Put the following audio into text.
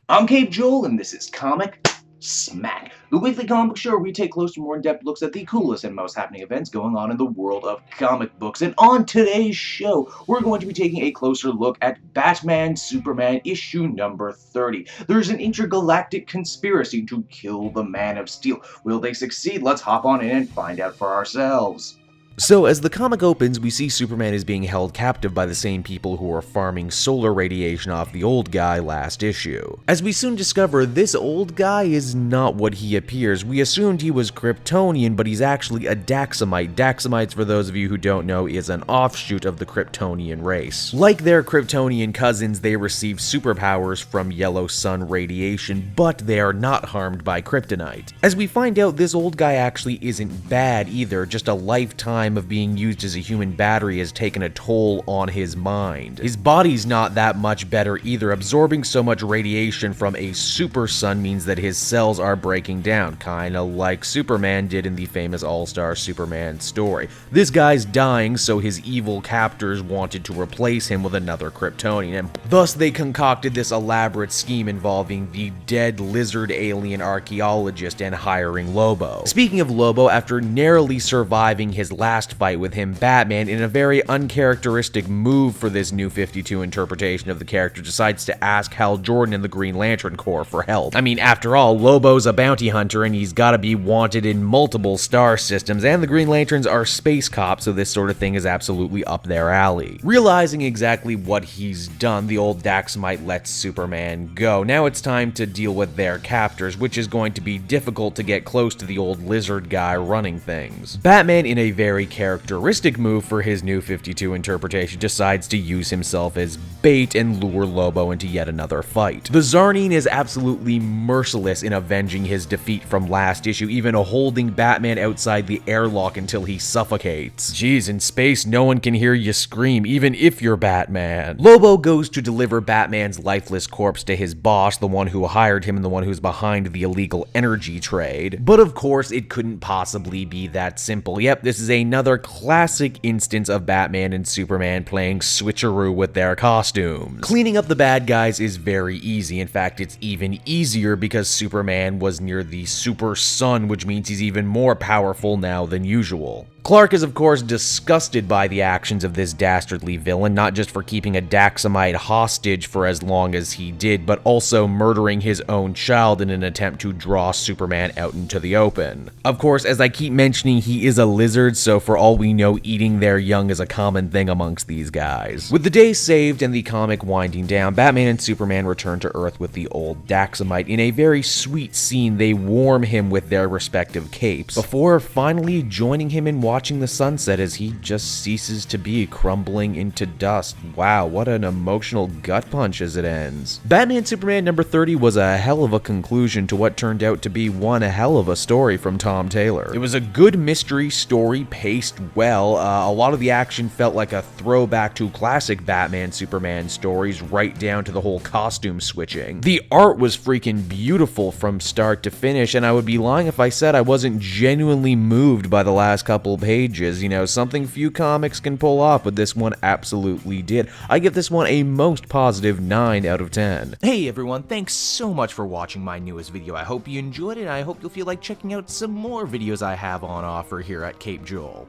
I'm Cape Joel, and this is Comic Smack, the weekly comic book show where we take closer, more in-depth looks at the coolest and most happening events going on in the world of comic books. And on today's show, we're going to be taking a closer look at Batman Superman issue number 30. There's an intergalactic conspiracy to kill the Man of Steel. Will they succeed? Let's hop on in and find out for ourselves. So, as the comic opens, we see Superman is being held captive by the same people who were farming solar radiation off the old guy last issue. As we soon discover, this old guy is not what he appears. We assumed he was Kryptonian, but he's actually a Daxamite. Daxamites, for those of you who don't know, is an offshoot of the Kryptonian race. Like their Kryptonian cousins, they receive superpowers from yellow sun radiation, but they are not harmed by kryptonite. As we find out, this old guy actually isn't bad either, just a lifetime of being used as a human battery has taken a toll on his mind. His body's not that much better either. Absorbing so much radiation from a super sun means that his cells are breaking down, kinda like Superman did in the famous All-Star Superman story. This guy's dying, so his evil captors wanted to replace him with another Kryptonian, and thus they concocted this elaborate scheme involving the dead lizard alien archaeologist and hiring Lobo. Speaking of Lobo, after narrowly surviving his last fight with him, Batman, in a very uncharacteristic move for this New 52 interpretation of the character, decides to ask Hal Jordan and the Green Lantern Corps for help. I mean, after all, Lobo's a bounty hunter and he's gotta be wanted in multiple star systems, and the Green Lanterns are space cops, so this sort of thing is absolutely up their alley. Realizing exactly what he's done, the old Daxamite lets Superman go. Now it's time to deal with their captors, which is going to be difficult to get close to the old lizard guy running things. Batman, in a very characteristic move for his New 52 interpretation, decides to use himself as bait and lure Lobo into yet another fight. The Czarnine is absolutely merciless in avenging his defeat from last issue, even holding Batman outside the airlock until he suffocates. Jeez, in space no one can hear you scream, even if you're Batman. Lobo goes to deliver Batman's lifeless corpse to his boss, the one who hired him and the one who's behind the illegal energy trade. But of course, it couldn't possibly be that simple. Yep, this is another classic instance of Batman and Superman playing switcheroo with their costumes. Cleaning up the bad guys is very easy. In fact, it's even easier because Superman was near the super sun, which means he's even more powerful now than usual. Clark is of course disgusted by the actions of this dastardly villain, not just for keeping a Daxamite hostage for as long as he did, but also murdering his own child in an attempt to draw Superman out into the open. Of course, as I keep mentioning, he is a lizard, so for all we know, eating their young is a common thing amongst these guys. With the day saved and the comic winding down, Batman and Superman return to Earth with the old Daxamite. In a very sweet scene, they warm him with their respective capes, before finally joining him in watching the sunset as he just ceases to be, crumbling into dust. Wow, what an emotional gut punch as it ends. Batman Superman number 30 was a hell of a conclusion to what turned out to be one hell of a story from Tom Taylor. It was a good mystery story, paced well. A lot of the action felt like a throwback to classic Batman Superman stories, right down to the whole costume switching. The art was freaking beautiful from start to finish, and I would be lying if I said I wasn't genuinely moved by the last couple of pages. You know, something few comics can pull off, but this one absolutely did. I give this one a most positive 9 out of 10. Hey everyone, thanks so much for watching my newest video. I hope you enjoyed it, and I hope you'll feel like checking out some more videos I have on offer here at Cape Joel.